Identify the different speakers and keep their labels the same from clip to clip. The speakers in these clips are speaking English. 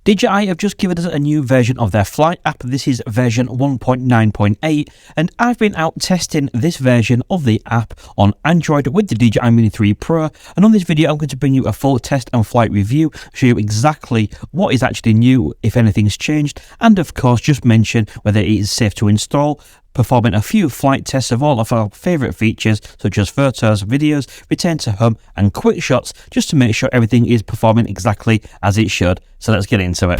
Speaker 1: DJI have just given us a new version of their flight app. This is version 1.9.8, and I've been out testing this version of the app on Android with the DJI Mini 3 Pro, and on this video I'm going to bring you a full test and flight review, show you exactly what is actually new, if anything's changed, and of course just mention whether it is safe to install, performing a few flight tests of all of our favourite features such as photos, videos, return to home and quick shots, just to make sure everything is performing exactly as it should. So let's get into it.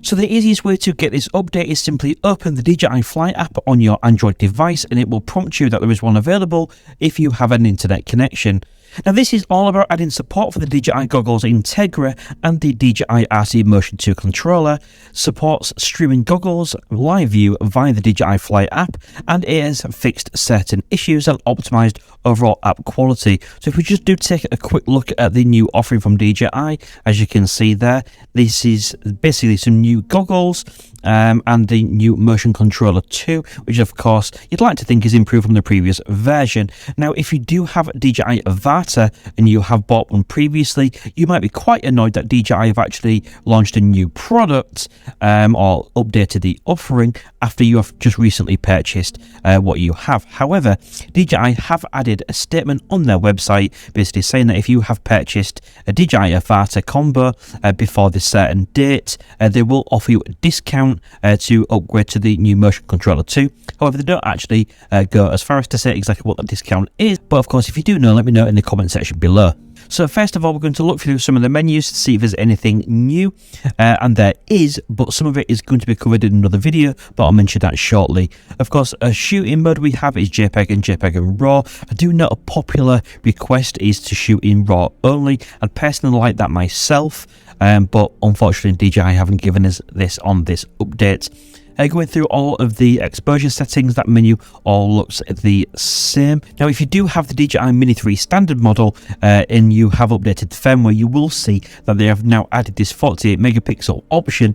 Speaker 1: So the easiest way to get this update is simply open the DJI Flight app on your Android device, and it will prompt you that there is one available if you have an internet connection. Now this is all about adding support for the DJI Goggles Integra and the DJI RC Motion 2 controller, supports streaming goggles live view via the DJI Flight app, and it has fixed certain issues and optimized overall app quality. So if we just do take a quick look at the new offering from DJI, as you can see there, this is basically some new goggles and the new motion controller 2, which of course you'd like to think is improved from the previous version. Now if you do have DJI Avata and you have bought one previously, you might be quite annoyed that DJI have actually launched a new product or updated the offering after you have just recently purchased what you have. However, DJI have added a statement on their website basically saying that if you have purchased a DJI Avata combo before this certain date, they will offer you a discount to upgrade to the new motion controller 2. However, they don't actually go as far as to say exactly what that discount is, but of course if you do know, let me know in the comment section below. So first of all, we're going to look through some of the menus to see if there's anything new, and there is, but some of it is going to be covered in another video, but I'll mention that shortly. Of course, a shooting mode we have is JPEG and RAW. I do know a popular request is to shoot in RAW only. I'd personally like that myself, but unfortunately DJI haven't given us this on this update. Going through all of the exposure settings, that menu all looks the same. Now if you do have the DJI Mini 3 standard model and you have updated the firmware, you will see that they have now added this 48 megapixel option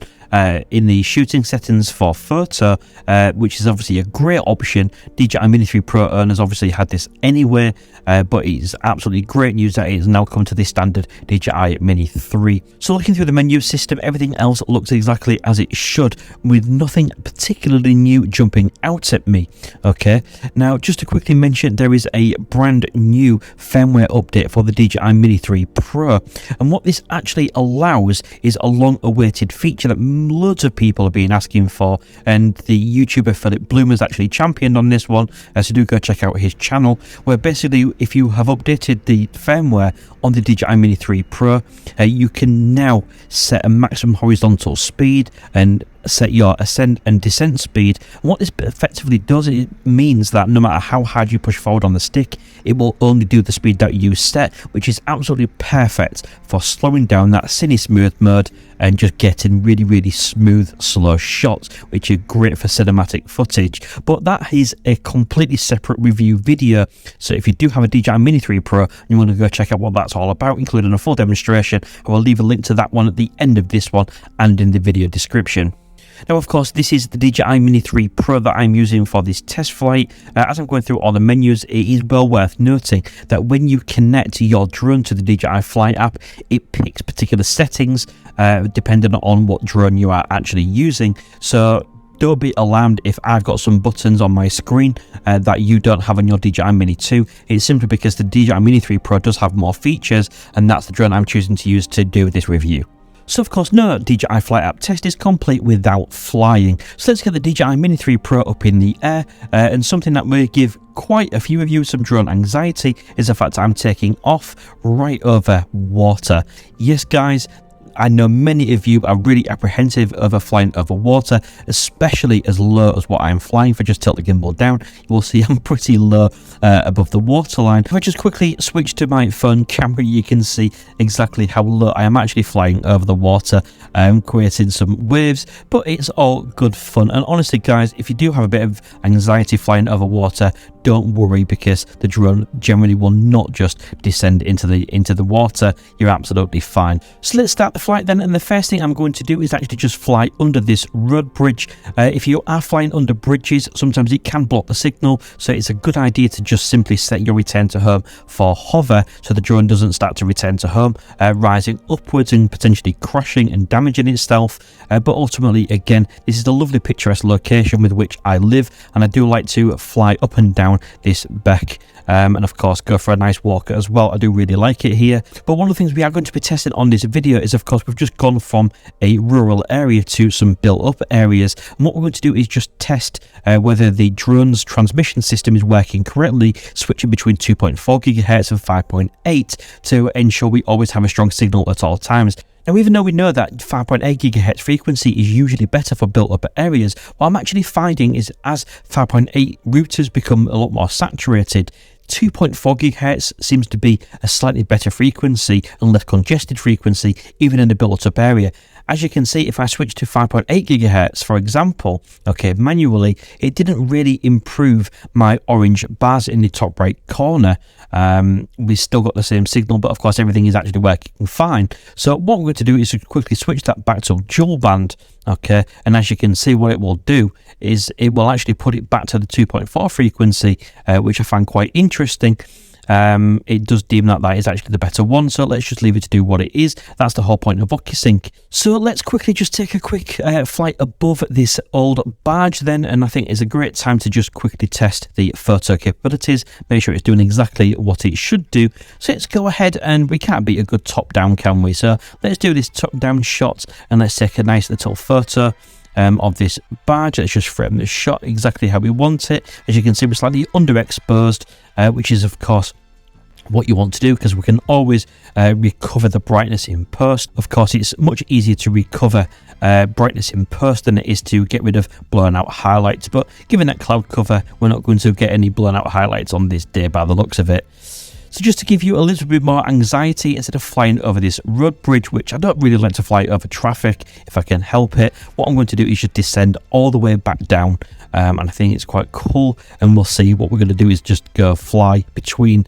Speaker 1: in the shooting settings for photo, which is obviously a great option. DJI Mini 3 Pro owners obviously had this anyway, but it is absolutely great news that it has now come to the standard DJI Mini 3. So looking through the menu system, everything else looks exactly as it should, with nothing particularly new jumping out at me. Okay, now just to quickly mention, there is a brand new firmware update for the DJI Mini 3 Pro, and what this actually allows is a long awaited feature that loads of people have been asking for, and the YouTuber Philip Bloom has actually championed on this one, so do go check out his channel, where basically if you have updated the firmware on the DJI Mini 3 Pro, you can now set a maximum horizontal speed and set your ascent and descent speed. And what this effectively does, it means that no matter how hard you push forward on the stick, it will only do the speed that you set, which is absolutely perfect for slowing down that cine smooth mode and just getting really smooth slow shots, which are great for cinematic footage. But that is a completely separate review video, so if you do have a DJI Mini 3 Pro and you want to go check out what that's all about, including a full demonstration, I will leave a link to that one at the end of this one and in the video description. Now of course this is the DJI Mini 3 Pro that I'm using for this test flight. As I'm going through all the menus, it is well worth noting that when you connect your drone to the DJI Flight app, it picks particular settings depending on what drone you are actually using. So don't be alarmed if I've got some buttons on my screen that you don't have on your DJI Mini 2. It's simply because the DJI Mini 3 Pro does have more features, and that's the drone I'm choosing to use to do this review. So of course no DJI Flight app test is complete without flying. So let's get the DJI Mini 3 Pro up in the air, and something that may give quite a few of you some drone anxiety is the fact I'm taking off right over water. Yes guys, I know many of you are really apprehensive over flying over water, especially as low as what I'm flying. If I just tilt the gimbal down, you will see I'm pretty low above the waterline. If I just quickly switch to my phone camera, you can see exactly how low I am actually flying over the water, creating some waves, but it's all good fun. And honestly guys, if you do have a bit of anxiety flying over water, don't worry, because the drone generally will not just descend into the water. You're absolutely fine. So let's start the flight then, and the first thing I'm going to do is actually just fly under this road bridge. If you are flying under bridges, sometimes it can block the signal, so it's a good idea to just simply set your return to home for hover, so the drone doesn't start to return to home, rising upwards and potentially crashing and damaging itself. But ultimately, again, this is a lovely picturesque location with which I live, and I do like to fly up and down this beck. And of course go for a nice walk as well. I do really like it here. But one of the things we are going to be testing on this video is, of course, we've just gone from a rural area to some built up areas, and what we're going to do is just test whether the drone's transmission system is working correctly, switching between 2.4 GHz and 5.8 to ensure we always have a strong signal at all times. Now, even though we know that 5.8 GHz frequency is usually better for built-up areas, what I'm actually finding is as 5.8 routers become a lot more saturated, 2.4 GHz seems to be a slightly better frequency and less congested frequency, even in a built-up area. As you can see, if I switch to 5.8 GHz, for example, okay, manually, it didn't really improve my orange bars in the top right corner. We still got the same signal, but of course everything is actually working fine. So what we're going to do is to quickly switch that back to dual band, okay, and as you can see, what it will do is it will actually put it back to the 2.4 frequency, which I find quite interesting. It does deem that is actually the better one, so let's just leave it to do what it is. That's the whole point of OcuSync. So let's quickly just take a quick flight above this old barge then, and I think it's a great time to just quickly test the photo capabilities, make sure it's doing exactly what it should do. So let's go ahead, and we can't beat a good top down, can we? So let's do this top down shot, and let's take a nice little photo of this barge. Let's just frame the shot exactly how we want it. As you can see, we're slightly underexposed, which is of course what you want to do, because we can always recover the brightness in post. Of course, it's much easier to recover brightness in post than it is to get rid of blown out highlights, but given that cloud cover, we're not going to get any blown out highlights on this day by the looks of it. So just to give you a little bit more anxiety, instead of flying over this road bridge, which I don't really like to fly over traffic if I can help it, what I'm going to do is just descend all the way back down, and I think it's quite cool, and we'll see. What we're going to do is just go fly between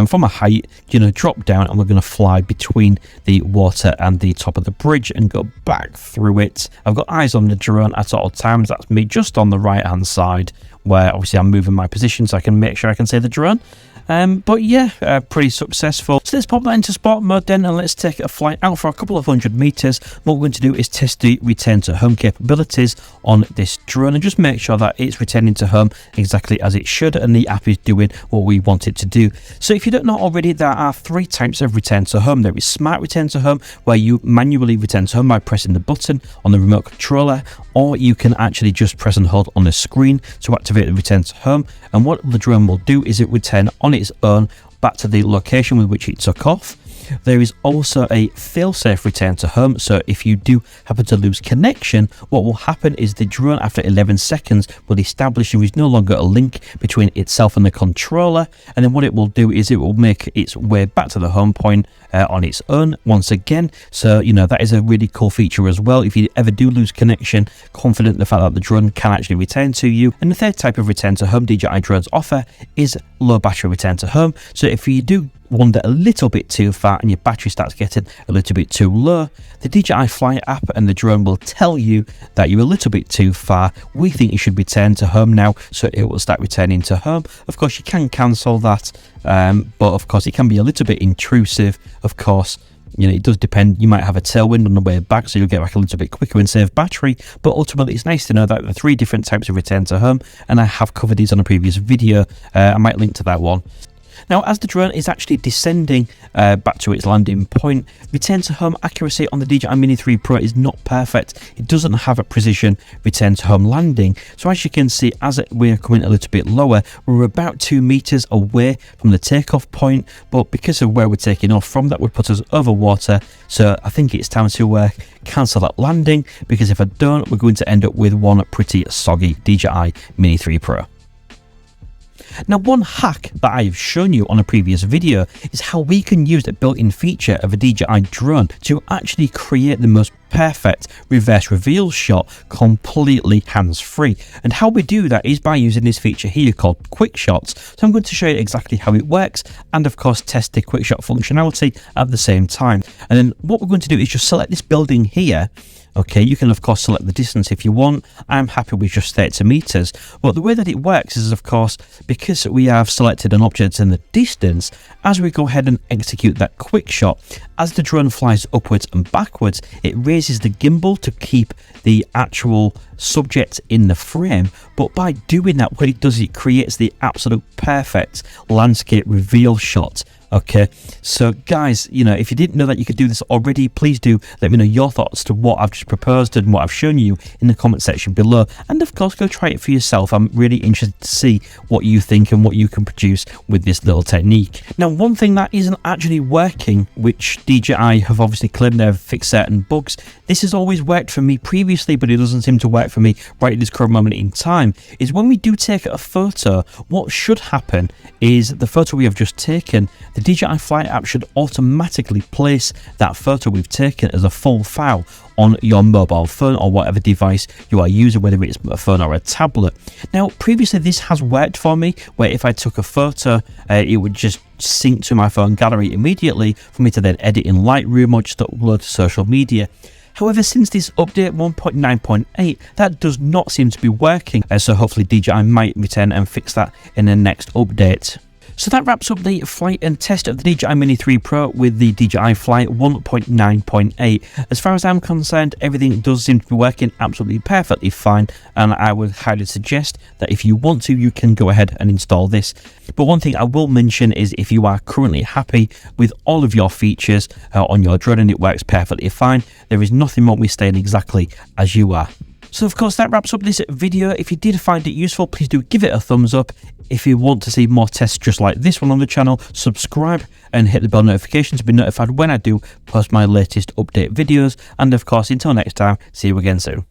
Speaker 1: from a height, drop down, and we're going to fly between the water and the top of the bridge and go back through it. I've got eyes on the drone at all times. That's me just on the right hand side, where obviously I'm moving my position so I can make sure I can see the drone. But yeah, pretty successful. So let's pop that into sport mode then, and let's take a flight out for a couple of 100 meters. What we're going to do is test the return to home capabilities on this drone and just make sure that it's returning to home exactly as it should, and the app is doing what we want it to do. So if you don't know already, there are 3 types of return to home. There is smart return to home, where you manually return to home by pressing the button on the remote controller, or you can actually just press and hold on the screen to activate the return to home. And what the drone will do is it return on its own back to the location with which it took off. There is also a fail-safe return to home, so if you do happen to lose connection, what will happen is the drone after 11 seconds will establish there is no longer a link between itself and the controller, and then what it will do is it will make its way back to the home point on its own once again. So that is a really cool feature as well. If you ever do lose connection, confident in the fact that the drone can actually return to you. And the third type of return to home DJI drones offer is low battery return to home. So if you do wander a little bit too far and your battery starts getting a little bit too low, the DJI Fly app and the drone will tell you that you're a little bit too far. We think you should return to home now, so it will start returning to home. Of course, you can cancel that, but of course it can be a little bit intrusive. Of course, it does depend. You might have a tailwind on the way back, so you'll get back a little bit quicker and save battery. But ultimately, it's nice to know that there are 3 different types of return to home, and I have covered these on a previous video. I might link to that one. Now, as the drone is actually descending back to its landing point, return to home accuracy on the DJI Mini 3 Pro is not perfect. It doesn't have a precision return to home landing. So as you can see, as we're coming a little bit lower, we're about 2 meters away from the takeoff point, but because of where we're taking off from, that would put us over water. So I think it's time to cancel that landing, because if I don't, we're going to end up with one pretty soggy DJI Mini 3 Pro. Now, one hack that I've shown you on a previous video is how we can use the built-in feature of a DJI drone to actually create the most perfect reverse reveal shot completely hands-free. And how we do that is by using this feature here called Quickshots. So I'm going to show you exactly how it works and of course test the Quickshot functionality at the same time. And then what we're going to do is just select this building here. Okay, you can of course select the distance if you want. I'm happy with just 30 meters. But the way that it works is of course, because we have selected an object in the distance, as we go ahead and execute that quick shot, as the drone flies upwards and backwards, it raises the gimbal to keep the actual subject in the frame. But by doing that, what it does, it creates the absolute perfect landscape reveal shot. Okay, so guys, you know, if you didn't know that you could do this already, please do let me know your thoughts to what I've just proposed and what I've shown you in the comment section below. And of course, go try it for yourself. I'm really interested to see what you think and what you can produce with this little technique. Now, one thing that isn't actually working, which DJI have obviously claimed they've fixed certain bugs, this has always worked for me previously, but it doesn't seem to work for me right at this current moment in time, is when we do take a photo, what should happen is the photo we have just taken, the DJI Flight app should automatically place that photo we've taken as a full file on your mobile phone or whatever device you are using, whether it's a phone or a tablet. Now, previously this has worked for me, where if I took a photo, it would just sync to my phone gallery immediately for me to then edit in Lightroom or just upload to social media. However, since this update 1.9.8, that does not seem to be working, so hopefully DJI might return and fix that in the next update. So that wraps up the flight and test of the DJI Mini 3 Pro with the DJI Flight 1.9.8. As far as I'm concerned, everything does seem to be working absolutely perfectly fine, and I would highly suggest that if you want to, you can go ahead and install this. But one thing I will mention is if you are currently happy with all of your features on your drone and it works perfectly fine, there is nothing wrong with staying exactly as you are. So of course that wraps up this video. If you did find it useful, please do give it a thumbs up. If you want to see more tests just like this one on the channel, subscribe and hit the bell notification to be notified when I do post my latest update videos. And of course, until next time, see you again soon.